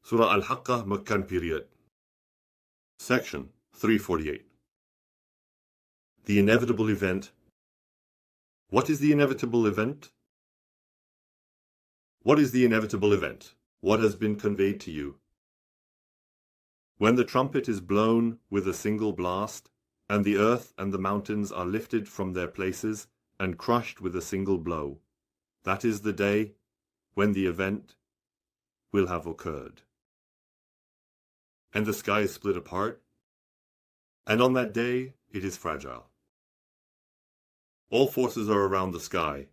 Surah Al-Haqqah, Meccan period. Section 348. The inevitable event. What is the inevitable event? What is the inevitable event? What has been conveyed to you? When the trumpet is blown with a single blast, and the earth and the mountains are lifted from their places and crushed with a single blow, that is the day when the event will have occurred. And the sky is split apart, and on that day it is fragile. All forces are around the sky.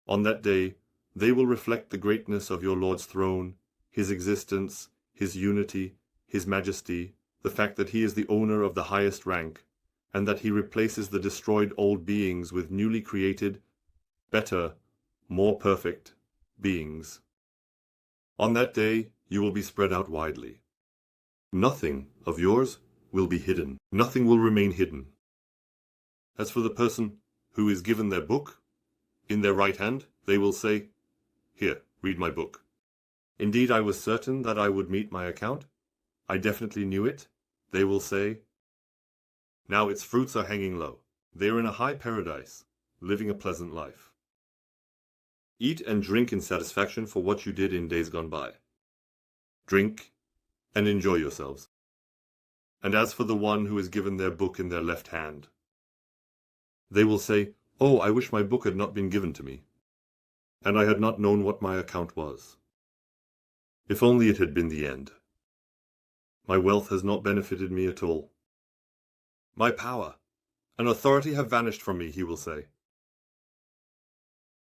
On that day they will reflect the greatness of your Lord's throne, His existence, His unity, His majesty, the fact that He is the owner of the highest rank, and that He replaces the destroyed old beings with newly created, better, more perfect beings. On that day you will be spread out widely. Nothing of yours will be hidden. Nothing will remain hidden. As for the person who is given their book, in their right hand, they will say, "Here, read my book. Indeed, I was certain that I would meet my account. I definitely knew it." They will say, "Now its fruits are hanging low. They are in a high paradise, living a pleasant life. Eat and drink in satisfaction for what you did in days gone by. Drink and enjoy yourselves." And as for the one who is given their book in their left hand, they will say, "Oh, I wish my book had not been given to me, and I had not known what my account was. If only it had been the end. My wealth has not benefited me at all. My power and authority have vanished from me," he will say.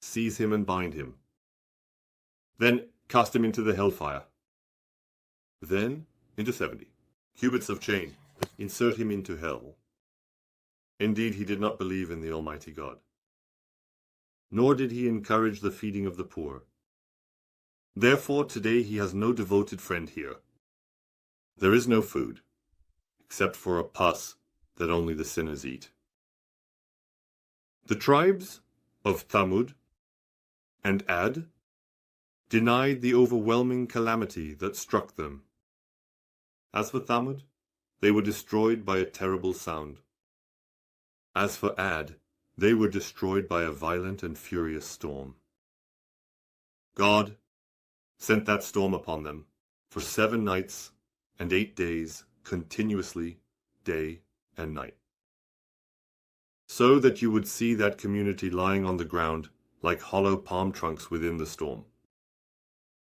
Seize him and bind him. Then cast him into the hellfire. Then into 70 cubits of chain. Insert him into hell. Indeed, he did not believe in the Almighty God, nor did he encourage the feeding of the poor. Therefore today he has no devoted friend here. There is no food, except for a pus that only the sinners eat. The tribes of Thamud and Ad denied the overwhelming calamity that struck them. As for Thamud, they were destroyed by a terrible sound. As for Ad, they were destroyed by a violent and furious storm. God sent that storm upon them for 7 nights and 8 days, continuously, day and night, so that you would see that community lying on the ground like hollow palm trunks within the storm.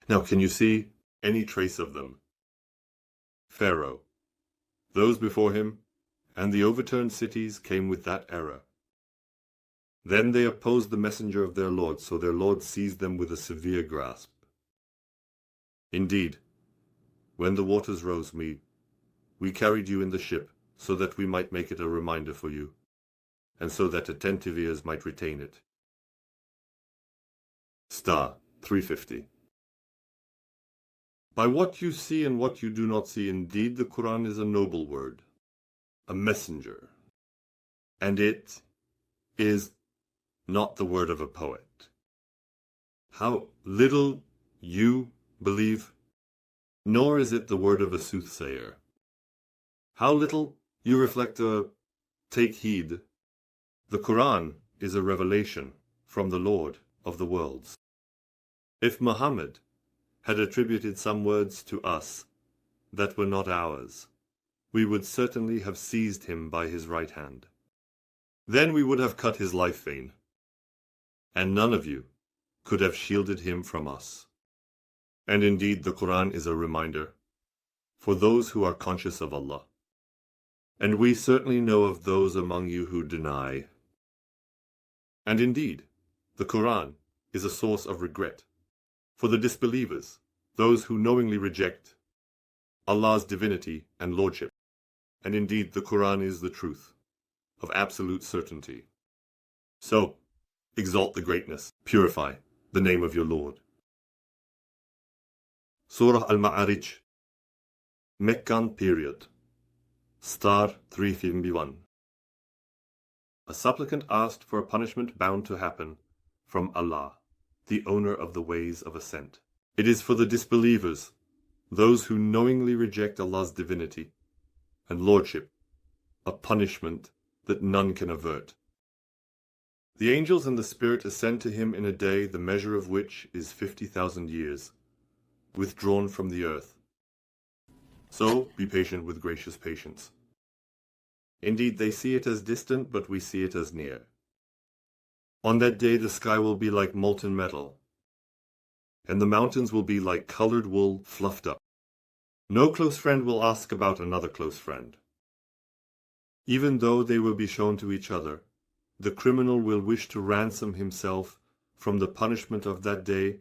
Now, can you see any trace of them? Pharaoh, those before him, and the overturned cities came with that error. Then they opposed the messenger of their Lord, so their Lord seized them with a severe grasp. Indeed, when the waters rose, we carried you in the ship, so that we might make it a reminder for you, and so that attentive ears might retain it. Star 350. By what you see and what you do not see, indeed the Quran is a noble word, a messenger, and it is not the word of a poet. How little you believe, nor is it the word of a soothsayer. How little you reflect or take heed. The Quran is a revelation from the Lord of the worlds. If Muhammad had attributed some words to us that were not ours, we would certainly have seized him by his right hand. Then we would have cut his life vein, and none of you could have shielded him from us. And indeed the Quran is a reminder for those who are conscious of Allah. And we certainly know of those among you who deny. And indeed, the Quran is a source of regret for the disbelievers, those who knowingly reject Allah's divinity and lordship. And indeed, the Quran is the truth of absolute certainty. So, exalt the greatness, purify the name of your Lord. Surah Al-Ma'arij, Meccan period, Star 351. A supplicant asked for a punishment bound to happen from Allah, the owner of the ways of ascent. It is for the disbelievers, those who knowingly reject Allah's divinity and lordship, a punishment that none can avert. The angels and the Spirit ascend to him in a day the measure of which is 50,000 years, withdrawn from the earth. So be patient with gracious patience. Indeed, they see it as distant, but we see it as near. On that day the sky will be like molten metal, and the mountains will be like colored wool fluffed up. No close friend will ask about another close friend. Even though they will be shown to each other, the criminal will wish to ransom himself from the punishment of that day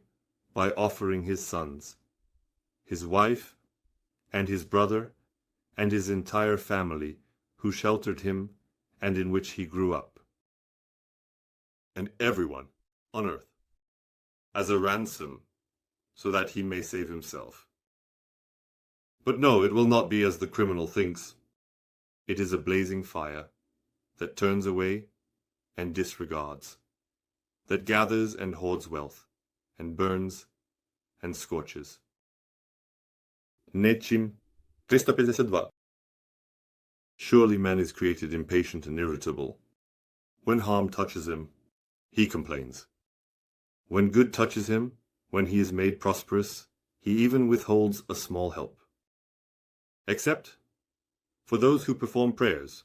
by offering his sons, his wife, and his brother, and his entire family, who sheltered him and in which he grew up, and everyone on earth, as a ransom, so that he may save himself. But no, it will not be as the criminal thinks. It is a blazing fire that turns away and disregards, that gathers and hoards wealth, and burns and scorches. Nečim 352. Surely man is created impatient and irritable. When harm touches him, he complains. When good touches him, when he is made prosperous, he even withholds a small help. Except for those who perform prayers,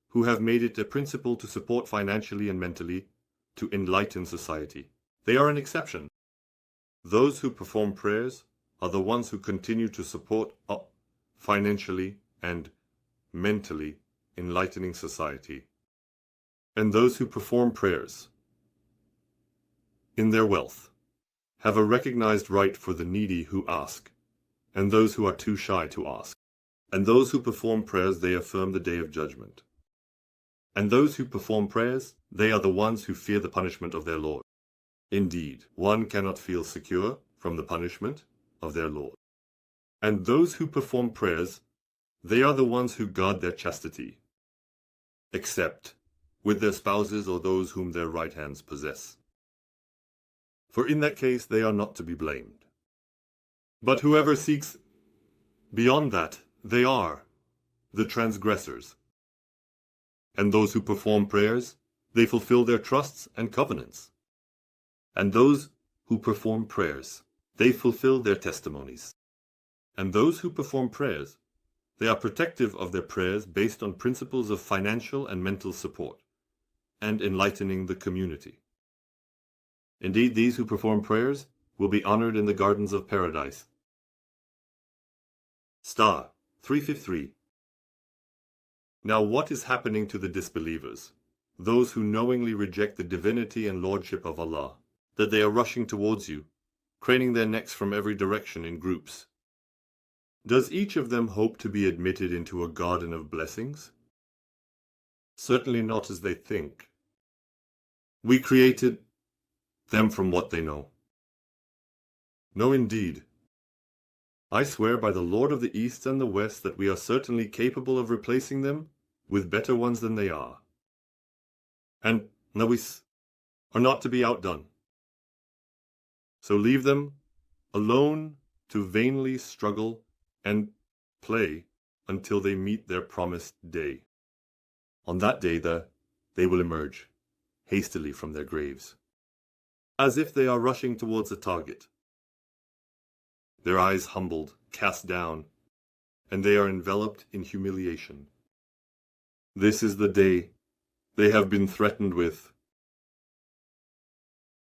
who have made it a principle to support financially and mentally, to enlighten society. They are an exception. Those who perform prayers are the ones who continue to support financially and mentally enlightening society. And those who perform prayers in their wealth have a recognized right for the needy who ask, and those who are too shy to ask. And those who perform prayers, they affirm the day of judgment. And those who perform prayers, they are the ones who fear the punishment of their Lord. Indeed, one cannot feel secure from the punishment of their Lord. And those who perform prayers, they are the ones who guard their chastity, except with their spouses or those whom their right hands possess. For in that case they are not to be blamed. But whoever seeks beyond that, they are the transgressors. And those who perform prayers, they fulfill their trusts and covenants. And those who perform prayers, they fulfill their testimonies. And those who perform prayers, they are protective of their prayers based on principles of financial and mental support, and enlightening the community. Indeed, these who perform prayers will be honored in the gardens of paradise. Star 353. Now what is happening to the disbelievers, those who knowingly reject the divinity and lordship of Allah, that they are rushing towards you, craning their necks from every direction in groups? Does each of them hope to be admitted into a garden of blessings? Certainly not as they think. We created them from what they know. No, indeed. I swear by the Lord of the East and the West that we are certainly capable of replacing them with better ones than they are. And Nawis are not to be outdone. So leave them alone to vainly struggle and play until they meet their promised day. On that day they will emerge hastily from their graves, as if they are rushing towards a target. Their eyes humbled, cast down, and they are enveloped in humiliation. This is the day they have been threatened with.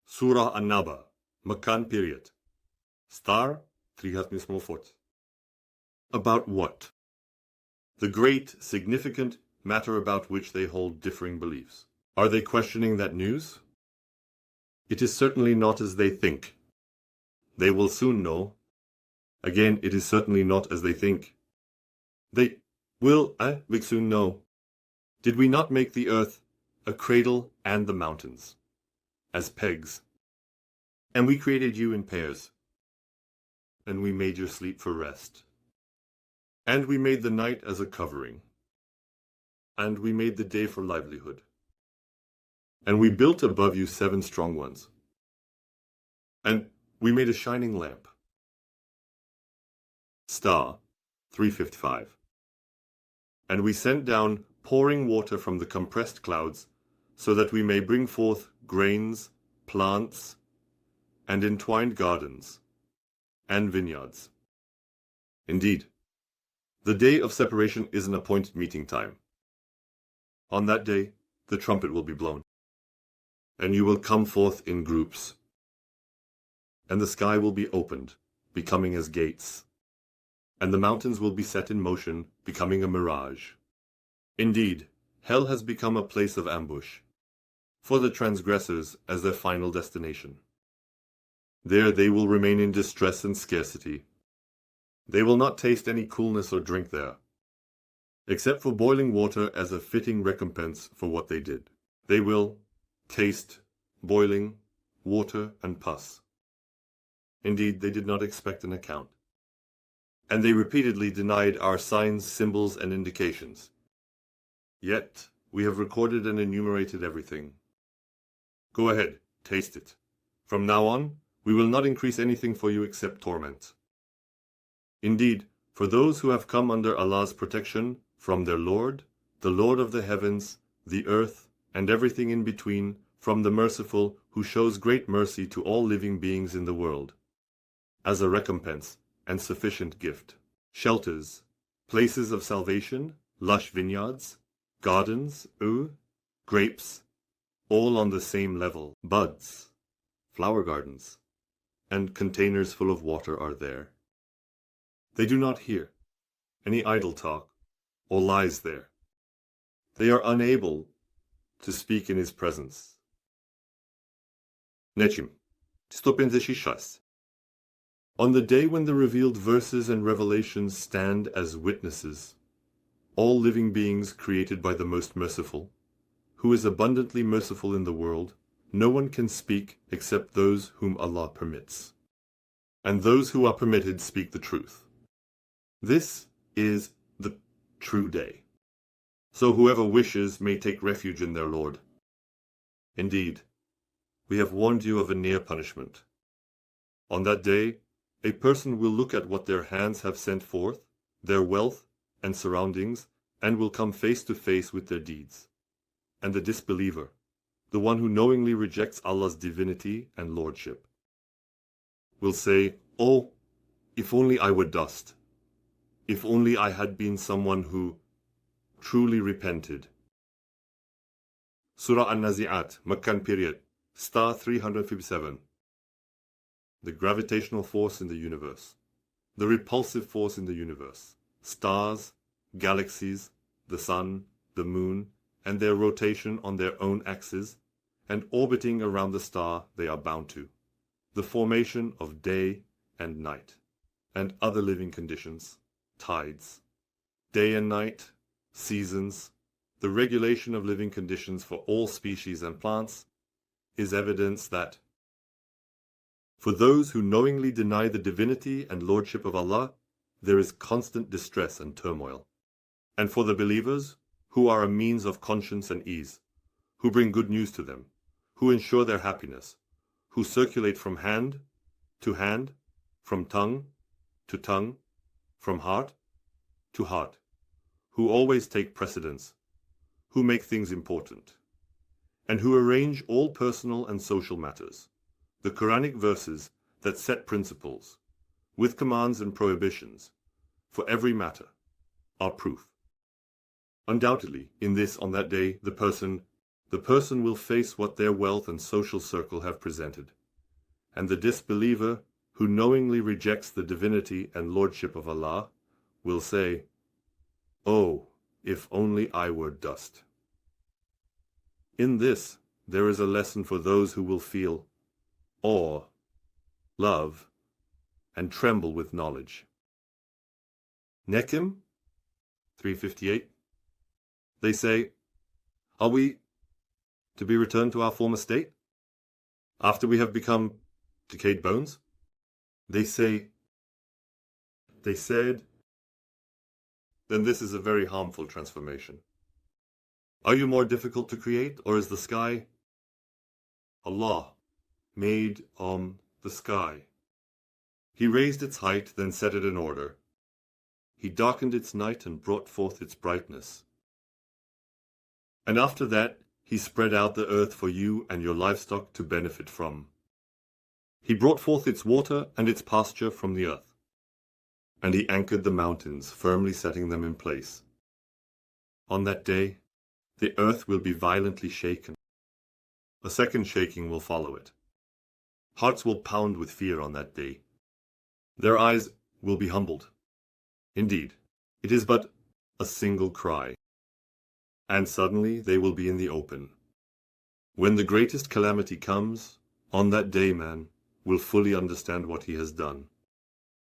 Surah An-Naba, Makan period. Star 354. About what? The great, significant matter about which they hold differing beliefs. Are they questioning that news? It is certainly not as they think. They will soon know. Again, it is certainly not as they think. They will soon know. Did we not make the earth, a cradle, and the mountains, as pegs? And we created you in pairs. And we made your sleep for rest. And we made the night as a covering. And we made the day for livelihood. And we built above you 7 strong ones. And we made a shining lamp, Star 355. And we sent down pouring water from the compressed clouds, so that we may bring forth grains, plants, and entwined gardens, and vineyards. Indeed, the day of separation is an appointed meeting time. On that day, the trumpet will be blown, and you will come forth in groups, and the sky will be opened, becoming as gates, and the mountains will be set in motion, becoming a mirage. Indeed, hell has become a place of ambush, for the transgressors as their final destination. There they will remain in distress and scarcity. They will not taste any coolness or drink there, except for boiling water as a fitting recompense for what they did. They will taste boiling water and pus. Indeed, they did not expect an account. And they repeatedly denied our signs, symbols, and indications. Yet, we have recorded and enumerated everything. Go ahead, taste it. From now on, we will not increase anything for you except torment. Indeed, for those who have come under Allah's protection from their Lord, the Lord of the heavens, the earth, and everything in between, from the merciful who shows great mercy to all living beings in the world, as a recompense and sufficient gift. Shelters, places of salvation, lush vineyards, gardens, grapes, all on the same level. Buds, flower gardens, and containers full of water are there. They do not hear any idle talk or lies there. They are unable to speak in his presence. Nečim 156. On the day when the revealed verses and revelations stand as witnesses, all living beings created by the Most Merciful, who is abundantly merciful in the world, no one can speak except those whom Allah permits. And those who are permitted speak the truth. This is the true day. So whoever wishes may take refuge in their Lord. Indeed, we have warned you of a near punishment. On that day, a person will look at what their hands have sent forth, their wealth and surroundings, and will come face to face with their deeds. And the disbeliever, the one who knowingly rejects Allah's divinity and lordship, will say, "Oh, if only I were dust. If only I had been someone who truly repented." Surah An-Nazi'at, Meccan period, star 357. The gravitational force in the universe, the repulsive force in the universe, stars, galaxies, the sun, the moon, and their rotation on their own axis, and orbiting around the star they are bound to, the formation of day and night, and other living conditions, tides, day and night, seasons, the regulation of living conditions for all species and plants, is evidence that for those who knowingly deny the divinity and lordship of Allah, there is constant distress and turmoil. And for the believers, who are a means of conscience and ease, who bring good news to them, who ensure their happiness, who circulate from hand to hand, from tongue to tongue, from heart to heart, who always take precedence, who make things important, and who arrange all personal and social matters. The Quranic verses that set principles, with commands and prohibitions, for every matter, are proof. Undoubtedly, in this on that day, the person will face what their wealth and social circle have presented, and the disbeliever who knowingly rejects the divinity and lordship of Allah will say, "Oh, if only I were dust." In this, there is a lesson for those who will feel awe, love, and tremble with knowledge. Nekim 358. They say, "Are we to be returned to our former state after we have become decayed bones?" They said, "Then this is a very harmful transformation. Are you more difficult to create, or is the sky?" Allah made the sky. He raised its height, then set it in order, He darkened its night and brought forth its brightness. And after that, he spread out the earth for you and your livestock to benefit from. He brought forth its water and its pasture from the earth. And he anchored the mountains, firmly setting them in place. On that day, the earth will be violently shaken. A second shaking will follow it. Hearts will pound with fear on that day. Their eyes will be humbled. Indeed, it is but a single cry. And suddenly they will be in the open. When the greatest calamity comes, on that day man will fully understand what he has done.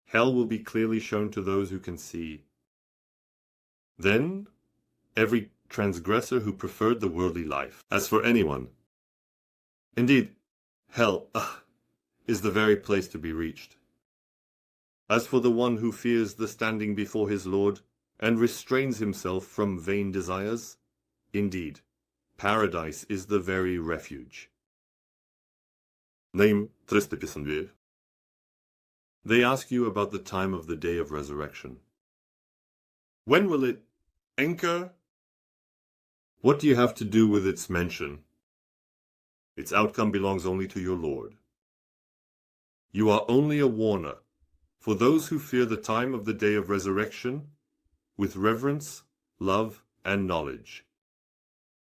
Hell will be clearly shown to those who can see. Then, every transgressor who preferred the worldly life. As for anyone, indeed, hell is the very place to be reached. As for the one who fears the standing before his Lord and restrains himself from vain desires, indeed, paradise is the very refuge. Name 352. They ask you about the time of the day of resurrection. When will it anchor? What do you have to do with its mention? Its outcome belongs only to your Lord. You are only a warner for those who fear the time of the day of resurrection with reverence, love, and knowledge.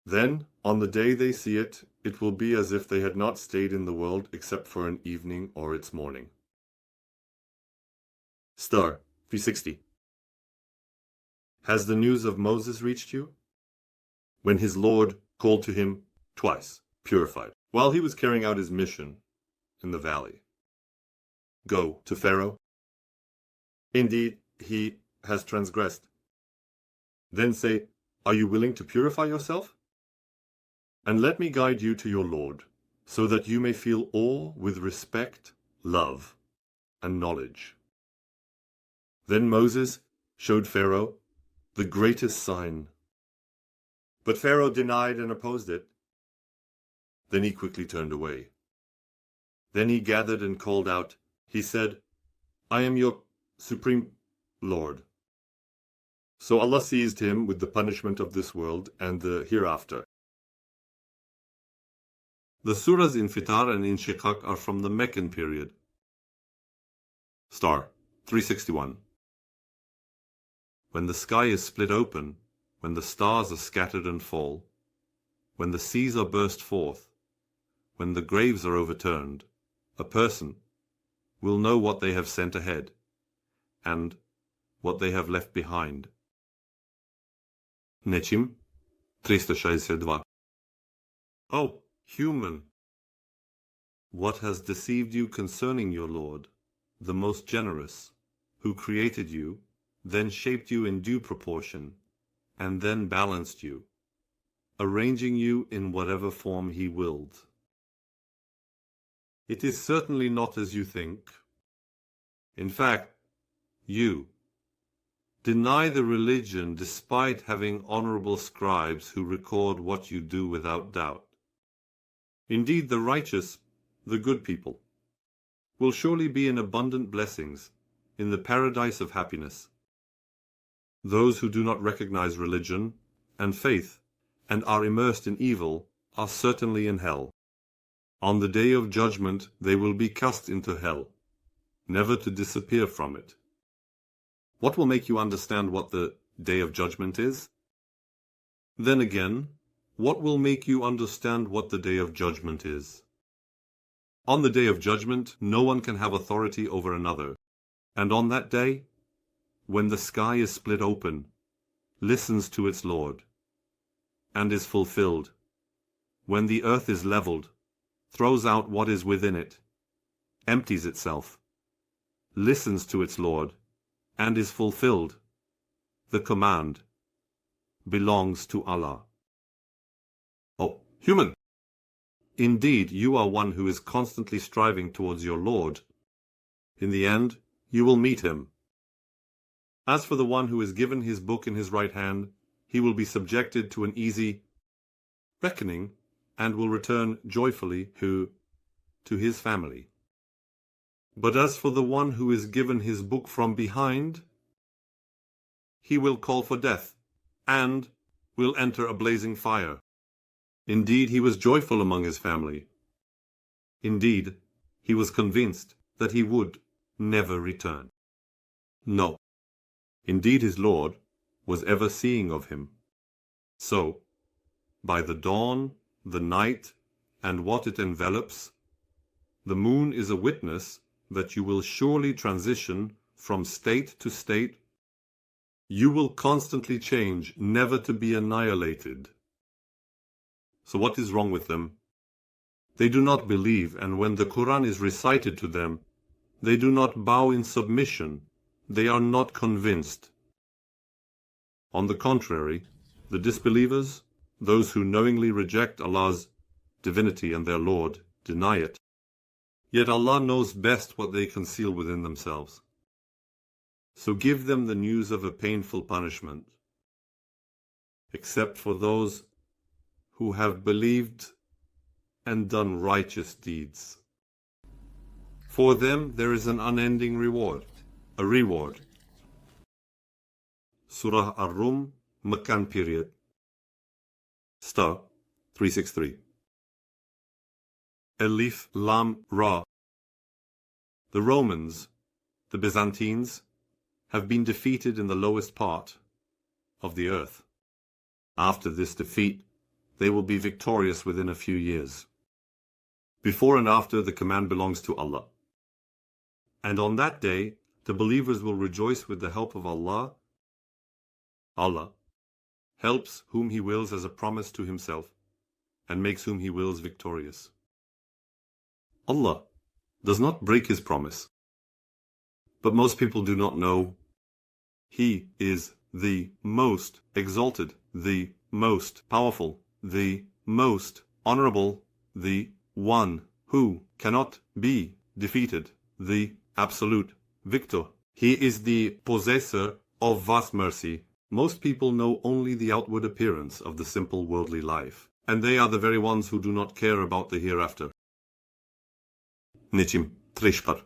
Then, on the day they see it, it will be as if they had not stayed in the world except for an evening or its morning. Star 360. Has the news of Moses reached you? When his Lord called to him twice, purified, while he was carrying out his mission in the valley. Go to Pharaoh. Indeed, he has transgressed. Then say, are you willing to purify yourself? And let me guide you to your Lord, so that you may feel awe with respect, love, and knowledge. Then Moses showed Pharaoh the greatest sign. But Pharaoh denied and opposed it. Then he quickly turned away. Then he gathered and called out. He said, I am your supreme Lord. So Allah seized him with the punishment of this world and the hereafter. The surahs Infitar and Inshiqaq are from the Meccan period. Star 361. When the sky is split open, when the stars are scattered and fall, when the seas are burst forth, when the graves are overturned, a person will know what they have sent ahead and what they have left behind. Nečim 362. Oh, human! What has deceived you concerning your Lord, the most generous, who created you, then shaped you in due proportion, and then balanced you, arranging you in whatever form he willed? It is certainly not as you think. In fact, you deny the religion despite having honorable scribes who record what you do without doubt. Indeed, the righteous, the good people, will surely be in abundant blessings in the paradise of happiness. Those who do not recognize religion and faith and are immersed in evil are certainly in hell. On the day of judgment they will be cast into hell, never to disappear from it. What will make you understand what the day of judgment is? Then again, what will make you understand what the day of judgment is? On the day of judgment, no one can have authority over another. And on that day, when the sky is split open, listens to its Lord, and is fulfilled, when the earth is leveled, throws out what is within it, empties itself, listens to its Lord, and is fulfilled, the command belongs to Allah. Oh, human! Indeed, you are one who is constantly striving towards your Lord. In the end, you will meet him. As for the one who is given his book in his right hand, he will be subjected to an easy reckoning and will return joyfully to his family. But as for the one who is given his book from behind, he will call for death, and will enter a blazing fire. Indeed, he was joyful among his family. Indeed, he was convinced that he would never return. No, indeed his Lord was ever seeing of him. So, by the dawn, the night, and what it envelops, the moon is a witness that you will surely transition from state to state. You will constantly change, never to be annihilated. So what is wrong with them? They do not believe, and when the Quran is recited to them, they do not bow in submission. They are not convinced. On the contrary, the disbelievers, those who knowingly reject Allah's divinity and their Lord, deny it. Yet Allah knows best what they conceal within themselves. So give them the news of a painful punishment, except for those who have believed and done righteous deeds. For them there is an unending reward, a reward. Surah Ar-Rum, Meccan period. Star 363. Alif Lam Ra. The Romans, the Byzantines, have been defeated in the lowest part of the earth. After this defeat, they will be victorious within a few years. Before and after, the command belongs to Allah. And on that day, the believers will rejoice with the help of Allah. Allah helps whom He wills as a promise to Himself, and makes whom He wills victorious. Allah does not break His promise, but most people do not know. He is the most exalted, the most powerful, the most honorable, the one who cannot be defeated, the absolute victor. He is the possessor of vast mercy. Most people know only the outward appearance of the simple worldly life, and they are the very ones who do not care about the hereafter. Niçim, Trishpar.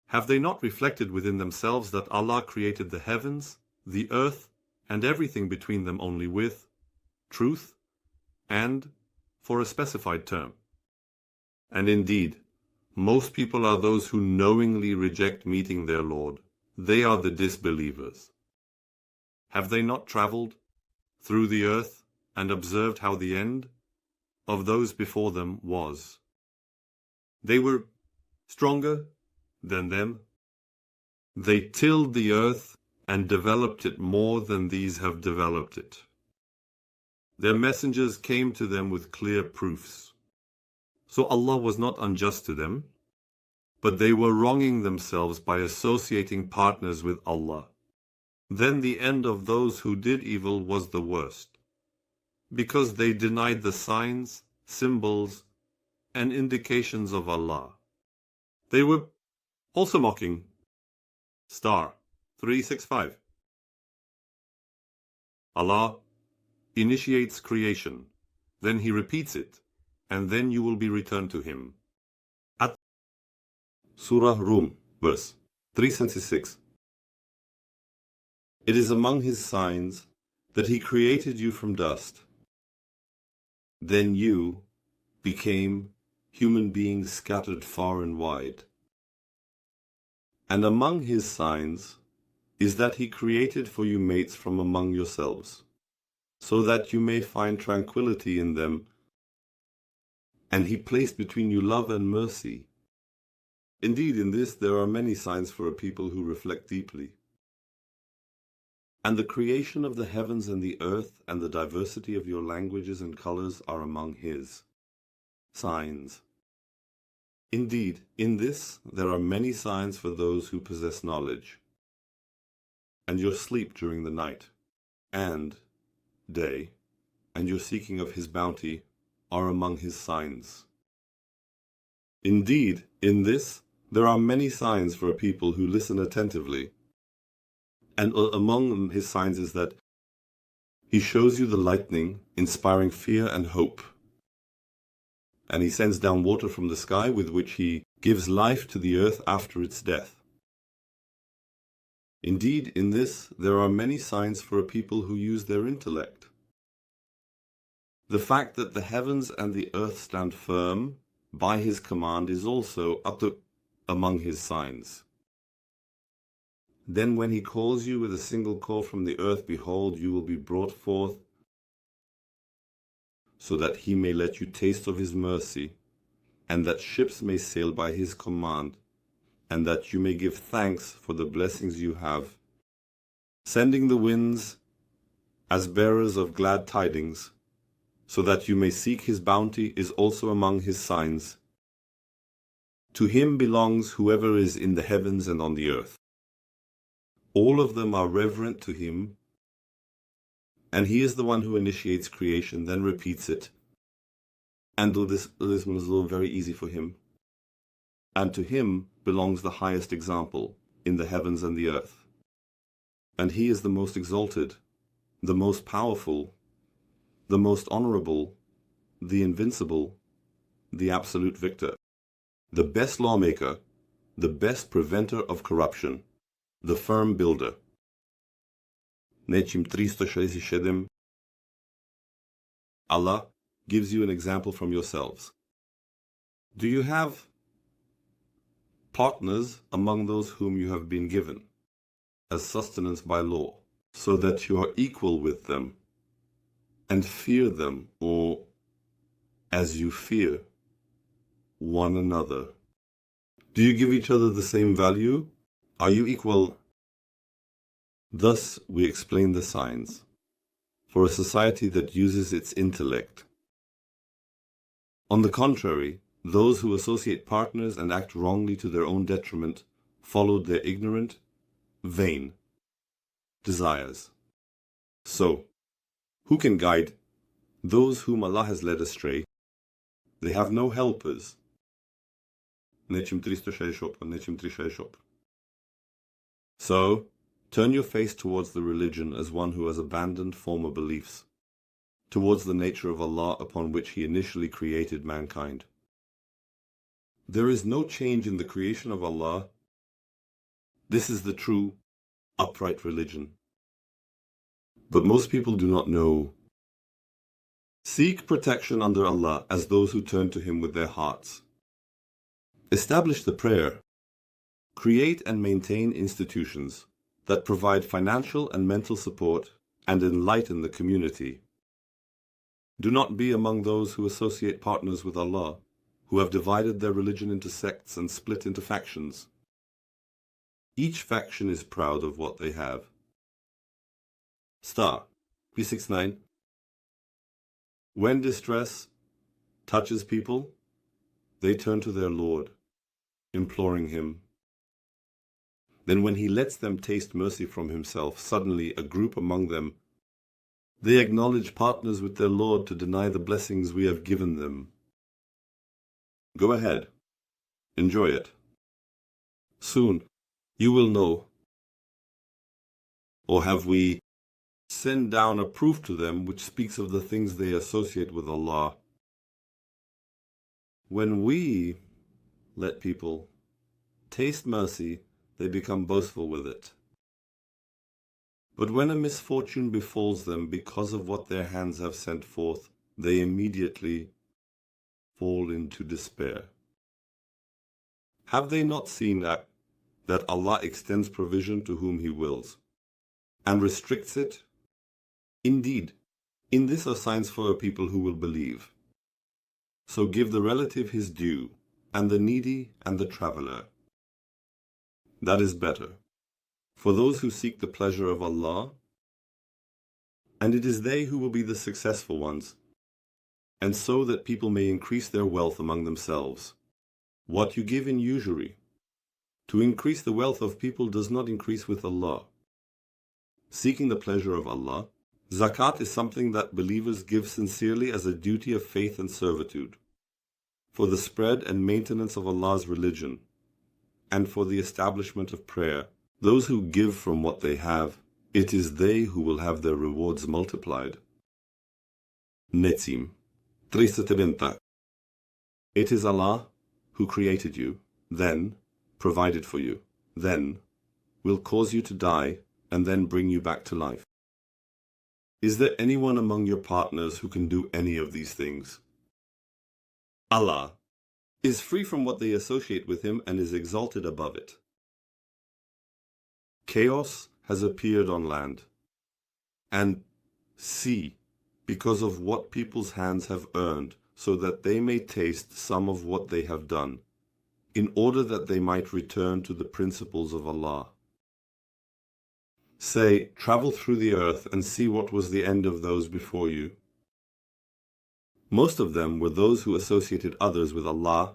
Have they not reflected within themselves that Allah created the heavens, the earth, and everything between them only with truth, and for a specified term? And indeed, most people are those who knowingly reject meeting their Lord. They are the disbelievers. Have they not traveled through the earth and observed how the end of those before them was? They were stronger than them. They tilled the earth and developed it more than these have developed it. Their messengers came to them with clear proofs. So Allah was not unjust to them, but they were wronging themselves by associating partners with Allah. Then the end of those who did evil was the worst, because they denied the signs, symbols, and indications of Allah. They were also mocking. Star 365. Allah initiates creation, then He repeats it, and then you will be returned to Him. At Surah Rum, verse 376. It is among His signs that He created you from dust. Then you became human beings scattered far and wide. And among His signs is that He created for you mates from among yourselves, so that you may find tranquility in them, and He placed between you love and mercy. Indeed, in this there are many signs for a people who reflect deeply. And the creation of the heavens and the earth and the diversity of your languages and colors are among His signs. Indeed, in this there are many signs for those who possess knowledge. And your sleep during the night and day, and your seeking of His bounty are among His signs. Indeed, in this there are many signs for a people who listen attentively. And among His signs is that He shows you the lightning, inspiring fear and hope. And He sends down water from the sky with which He gives life to the earth after its death. Indeed, in this there are many signs for a people who use their intellect. The fact that the heavens and the earth stand firm by his command is also among his signs. Then when he calls you with a single call from the earth, behold, you will be brought forth, so that he may let you taste of his mercy, and that ships may sail by his command, and that you may give thanks for the blessings you have, sending the winds as bearers of glad tidings, so that you may seek his bounty is also among his signs. To him belongs whoever is in the heavens and on the earth. All of them are reverent to him, and he is the one who initiates creation, then repeats it. And this one is very easy for him. And to him belongs the highest example in the heavens and the earth. And he is the most exalted, the most powerful, the most honorable, the invincible, the absolute victor, the best lawmaker, the best preventer of corruption, the firm builder. Nečim 367. Allah gives you an example from yourselves. Do you have partners among those whom you have been given as sustenance by law, so that you are equal with them and fear them, or as you fear one another? Do you give each other the same value? Are you equal? Thus we explain the signs for a society that uses its intellect. On the contrary, those who associate partners and act wrongly to their own detriment followed their ignorant, vain desires. So, who can guide those whom Allah has led astray? They have no helpers. Nečim 368, nečim 368. So, turn your face towards the religion as one who has abandoned former beliefs, towards the nature of Allah upon which He initially created mankind. There is no change in the creation of Allah. This is the true, upright religion. But most people do not know. Seek protection under Allah as those who turn to Him with their hearts. Establish the prayer. Create and maintain institutions that provide financial and mental support and enlighten the community. Do not be among those who associate partners with Allah, who have divided their religion into sects and split into factions. Each faction is proud of what they have. Star, P69. When distress touches people, they turn to their Lord, imploring Him. Then when He lets them taste mercy from Himself, suddenly a group among them, they acknowledge partners with their Lord to deny the blessings we have given them. Go ahead. Enjoy it. Soon you will know. Or have we sent down a proof to them which speaks of the things they associate with Allah? When we let people taste mercy, they become boastful with it. But when a misfortune befalls them because of what their hands have sent forth, they immediately fall into despair. Have they not seen that Allah extends provision to whom He wills, and restricts it? Indeed, in this are signs for a people who will believe. So give the relative his due, and the needy and the traveler. That is better for those who seek the pleasure of Allah, and it is they who will be the successful ones, and so that people may increase their wealth among themselves. What you give in usury to increase the wealth of people does not increase with Allah. Seeking the pleasure of Allah, zakat is something that believers give sincerely as a duty of faith and servitude, for the spread and maintenance of Allah's religion, and for the establishment of prayer. Those who give from what they have, it is they who will have their rewards multiplied. Netzim 370. It is Allah who created you, then provided for you, then will cause you to die and then bring you back to life. Is there anyone among your partners who can do any of these things? Allah is free from what they associate with him and is exalted above it. Chaos has appeared on land and sea because of what people's hands have earned, so that they may taste some of what they have done, in order that they might return to the principles of Allah. Say, travel through the earth and see what was the end of those before you. Most of them were those who associated others with Allah.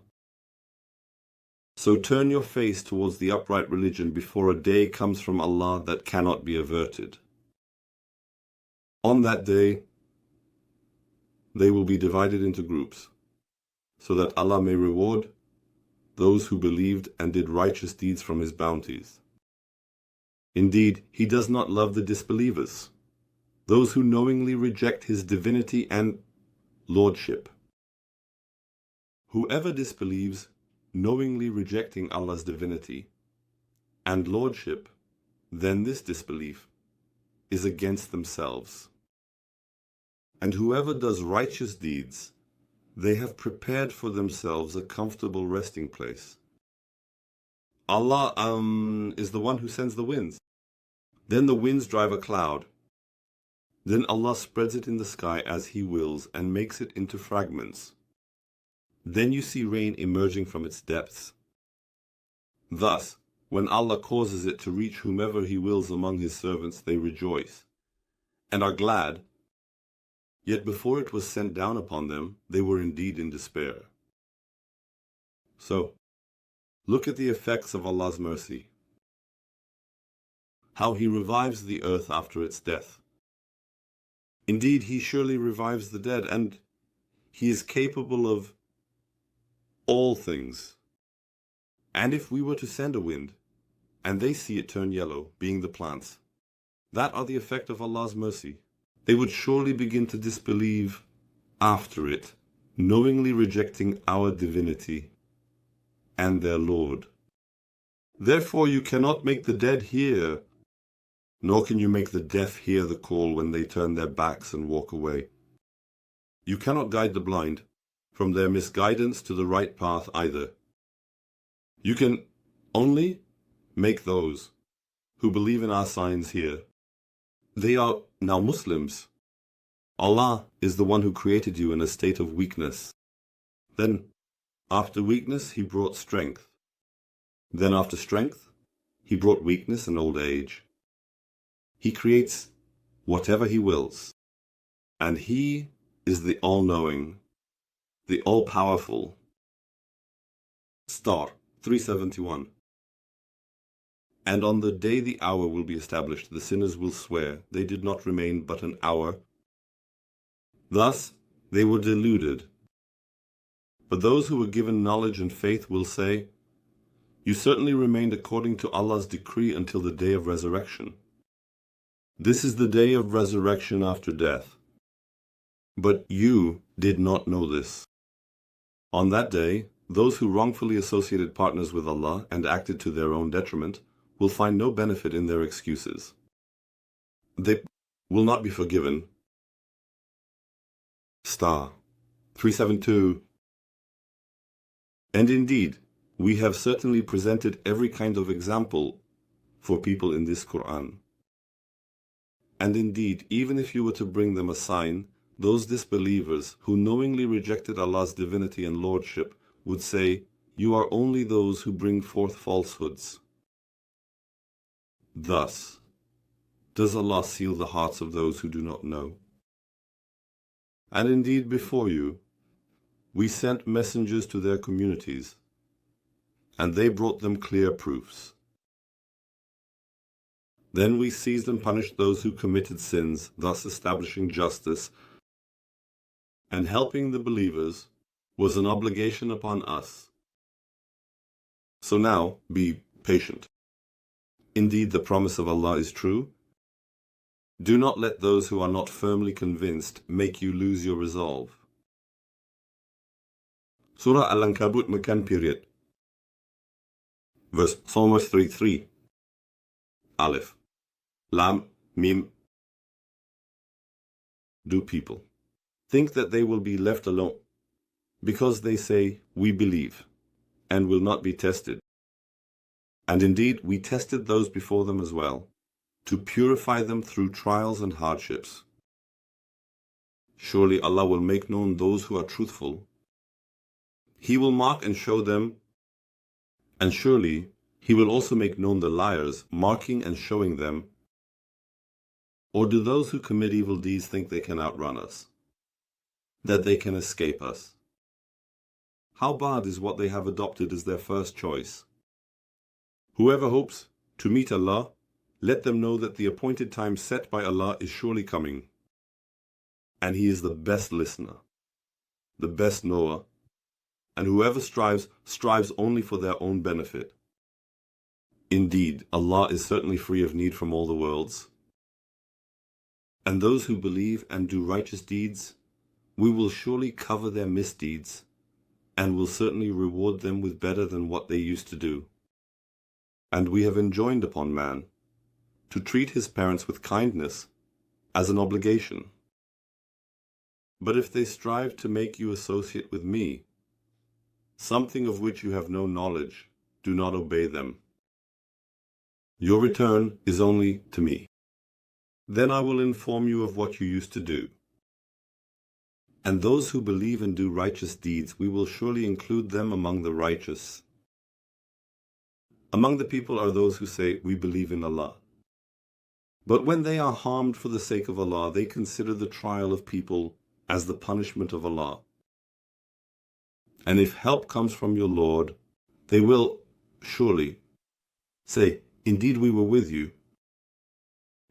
So turn your face towards the upright religion before a day comes from Allah that cannot be averted. On that day, they will be divided into groups, so that Allah may reward those who believed and did righteous deeds from his bounties. Indeed, he does not love the disbelievers, those who knowingly reject his divinity and lordship. Whoever disbelieves, knowingly rejecting Allah's divinity and lordship, then this disbelief is against themselves. And whoever does righteous deeds, they have prepared for themselves a comfortable resting place. Allah is the one who sends the winds. Then the winds drive a cloud. Then Allah spreads it in the sky as He wills and makes it into fragments. Then you see rain emerging from its depths. Thus, when Allah causes it to reach whomever He wills among His servants, they rejoice and are glad. Yet before it was sent down upon them, they were indeed in despair. So, look at the effects of Allah's mercy. How He revives the earth after its death. Indeed, He surely revives the dead, and He is capable of all things. And if we were to send a wind, and they see it turn yellow, being the plants, that are the effect of Allah's mercy, they would surely begin to disbelieve after it, knowingly rejecting our divinity and their Lord. Therefore you cannot make the dead hear, nor can you make the deaf hear the call when they turn their backs and walk away. You cannot guide the blind from their misguidance to the right path either. You can only make those who believe in our signs hear. They are now Muslims. Allah is the one who created you in a state of weakness. Then, after weakness, He brought strength. Then after strength, He brought weakness and old age. He creates whatever He wills. And He is the all-knowing, the all-powerful. Star 371. And on the day the hour will be established, the sinners will swear they did not remain but an hour. Thus they were deluded. But those who were given knowledge and faith will say, you certainly remained according to Allah's decree until the day of resurrection. This is the day of resurrection after death. But you did not know this. On that day, those who wrongfully associated partners with Allah and acted to their own detriment will find no benefit in their excuses. They will not be forgiven. Star 372. And indeed, we have certainly presented every kind of example for people in this Quran. And indeed, even if you were to bring them a sign, those disbelievers who knowingly rejected Allah's divinity and lordship would say, you are only those who bring forth falsehoods. Thus, does Allah seal the hearts of those who do not know? And indeed, before you, we sent messengers to their communities, and they brought them clear proofs. Then we seized and punished those who committed sins, thus establishing justice, and helping the believers was an obligation upon us. So now, be patient. Indeed, the promise of Allah is true. Do not let those who are not firmly convinced make you lose your resolve. Surah Al-Ankabut Meccan period. Verse 133. Aleph. Lam, Mim. Do people think that they will be left alone because they say, "We believe," and will not be tested? And indeed, we tested those before them as well, to purify them through trials and hardships. Surely Allah will make known those who are truthful. He will mark and show them, and surely He will also make known the liars, marking and showing them. Or do those who commit evil deeds think they can outrun us, that they can escape us? How bad is what they have adopted as their first choice? Whoever hopes to meet Allah, let them know that the appointed time set by Allah is surely coming, and He is the best listener, the best knower, and whoever strives only for their own benefit. Indeed, Allah is certainly free of need from all the worlds. And those who believe and do righteous deeds, we will surely cover their misdeeds, and will certainly reward them with better than what they used to do. And we have enjoined upon man to treat his parents with kindness as an obligation. But if they strive to make you associate with me, something of which you have no knowledge, do not obey them. Your return is only to me. Then I will inform you of what you used to do. And those who believe and do righteous deeds, we will surely include them among the righteous. Among the people are those who say, "We believe in Allah." But when they are harmed for the sake of Allah, they consider the trial of people as the punishment of Allah. And if help comes from your Lord, they will surely say, "Indeed we were with you."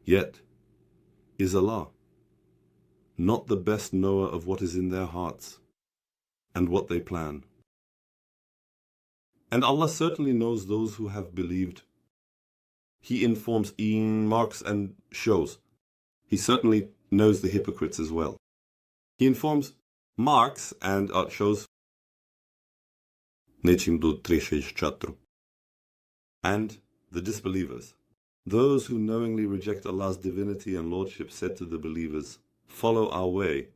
Yet is Allah not the best knower of what is in their hearts and what they plan? And Allah certainly knows those who have believed. He informs, marks and shows. He certainly knows the hypocrites as well. He informs, marks and shows. And the disbelievers, those who knowingly reject Allah's divinity and lordship, said to the believers, "Follow our way,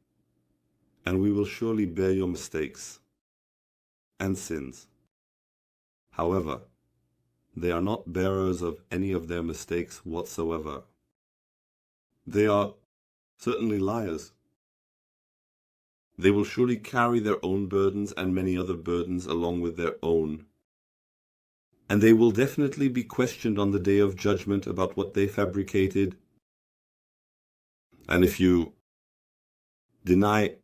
and we will surely bear your mistakes and sins." However, they are not bearers of any of their mistakes whatsoever. They are certainly liars. They will surely carry their own burdens and many other burdens along with their own. And they will definitely be questioned on the day of judgment about what they fabricated. And if you deny,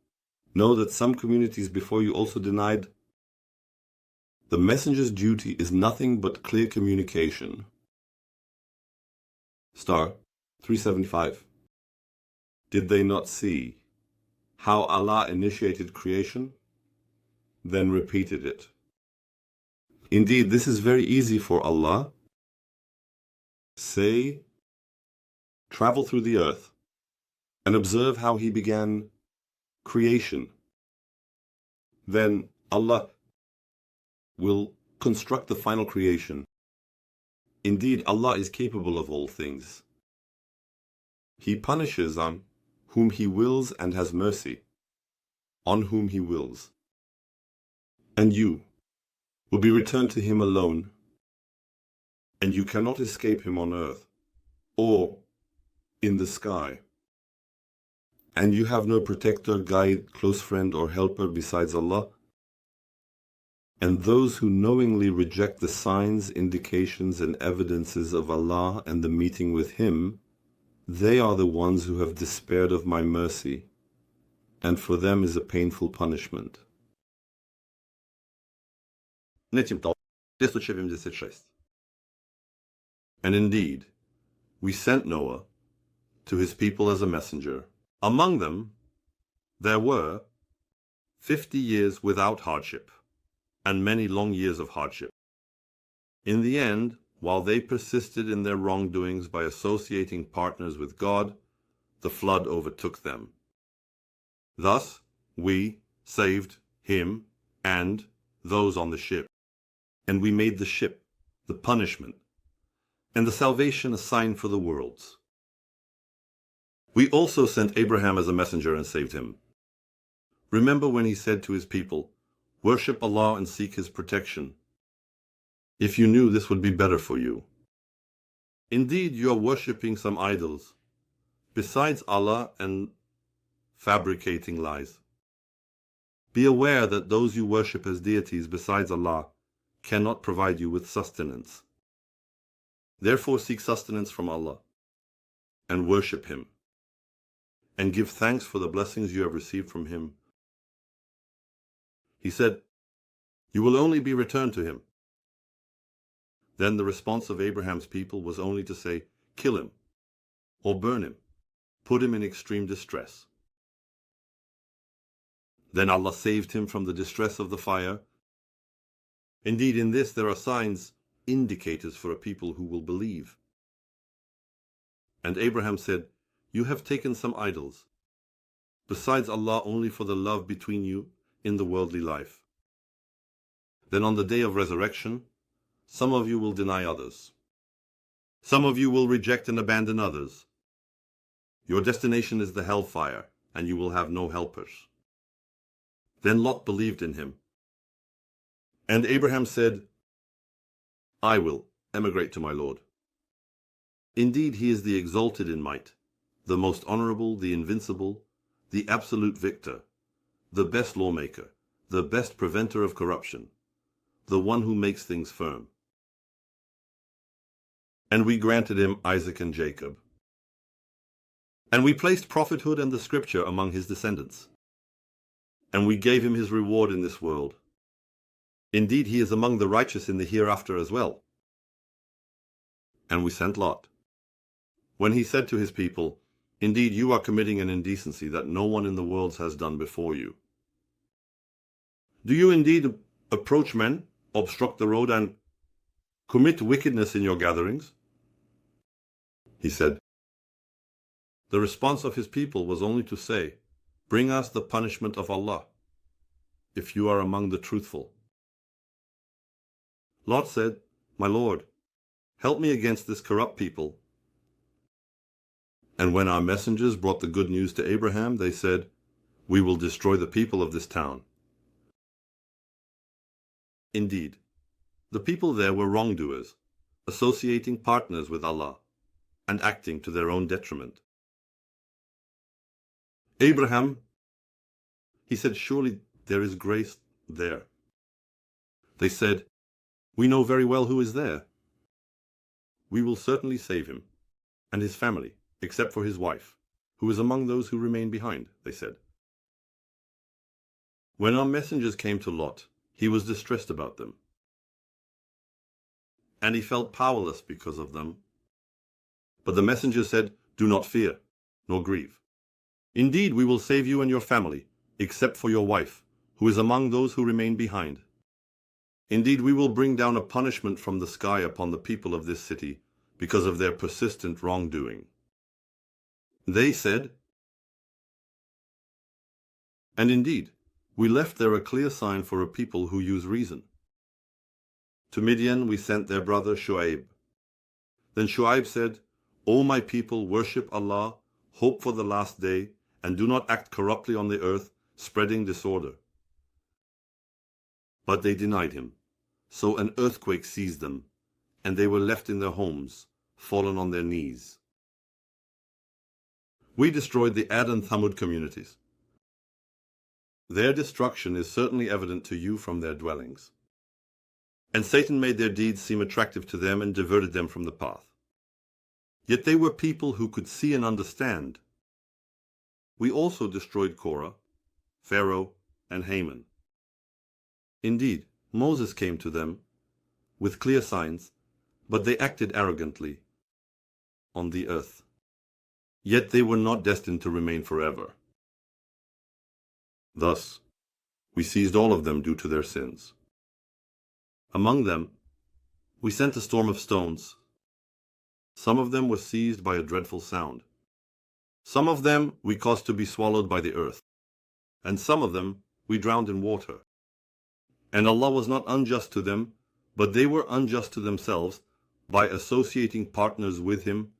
know that some communities before you also denied. The messenger's duty is nothing but clear communication. Star 375. Did they not see how Allah initiated creation, then repeated it? Indeed, this is very easy for Allah. Say, travel through the earth and observe how He began creation. Then Allah will construct the final creation. Indeed, Allah is capable of all things. He punishes on whom He wills and has mercy on whom He wills. And you will be returned to Him alone, and you cannot escape Him on earth or in the sky. And you have no protector, guide, close friend, or helper besides Allah. And those who knowingly reject the signs, indications, and evidences of Allah and the meeting with Him, they are the ones who have despaired of my mercy, and for them is a painful punishment. And indeed, we sent Noah to his people as a messenger. Among them, there were 50 years without hardship, and many long years of hardship. In the end, while they persisted in their wrongdoings by associating partners with God, the flood overtook them. Thus, we saved him and those on the ship, and we made the ship the punishment, and the salvation a sign for the worlds. We also sent Abraham as a messenger and saved him. Remember when he said to his people, "Worship Allah and seek his protection. If you knew this would be better for you. Indeed, you are worshipping some idols, besides Allah, and fabricating lies. Be aware that those you worship as deities besides Allah cannot provide you with sustenance. Therefore seek sustenance from Allah, and worship Him, and give thanks for the blessings you have received from Him." He said, "You will only be returned to Him." Then the response of Abraham's people was only to say, "Kill him, or burn him, put him in extreme distress." Then Allah saved him from the distress of the fire. Indeed, in this there are signs, indicators for a people who will believe. And Abraham said, "You have taken some idols, besides Allah, only for the love between you in the worldly life. Then on the day of resurrection, some of you will deny others. Some of you will reject and abandon others. Your destination is the hellfire, and you will have no helpers." Then Lot believed in him. And Abraham said, "I will emigrate to my Lord. Indeed, he is the exalted in might, the most honorable, the invincible, the absolute victor, the best lawmaker, the best preventer of corruption, the one who makes things firm." And we granted him Isaac and Jacob. And we placed prophethood and the scripture among his descendants. And we gave him his reward in this world. Indeed, he is among the righteous in the hereafter as well. And we sent Lot. When he said to his people, "Indeed, you are committing an indecency that no one in the worlds has done before you. Do you indeed approach men, obstruct the road, and commit wickedness in your gatherings?" He said. The response of his people was only to say, "Bring us the punishment of Allah, if you are among the truthful." Lot said, "My Lord, help me against this corrupt people." And when our messengers brought the good news to Abraham, they said, "We will destroy the people of this town." Indeed, the people there were wrongdoers, associating partners with Allah, and acting to their own detriment. Abraham, he said, "Surely there is grace there." They said, "We know very well who is there. We will certainly save him, and his family, except for his wife, who is among those who remain behind," they said. When our messengers came to Lot, he was distressed about them, and he felt powerless because of them. But the messengers said, "Do not fear, nor grieve. Indeed, we will save you and your family, except for your wife, who is among those who remain behind. Indeed, we will bring down a punishment from the sky upon the people of this city because of their persistent wrongdoing." They said, and indeed, we left there a clear sign for a people who use reason. To Midian we sent their brother Shu'aib. Then Shu'aib said, "O my people, worship Allah, hope for the last day, and do not act corruptly on the earth, spreading disorder." But they denied him. So an earthquake seized them, and they were left in their homes, fallen on their knees. We destroyed the Ad and Thamud communities. Their destruction is certainly evident to you from their dwellings. And Satan made their deeds seem attractive to them and diverted them from the path. Yet they were people who could see and understand. We also destroyed Korah, Pharaoh, and Haman. Indeed, Moses came to them with clear signs, but they acted arrogantly on the earth. Yet they were not destined to remain forever. Thus, we seized all of them due to their sins. Among them, we sent a storm of stones. Some of them were seized by a dreadful sound. Some of them we caused to be swallowed by the earth, and some of them we drowned in water. And Allah was not unjust to them, but they were unjust to themselves by associating partners with him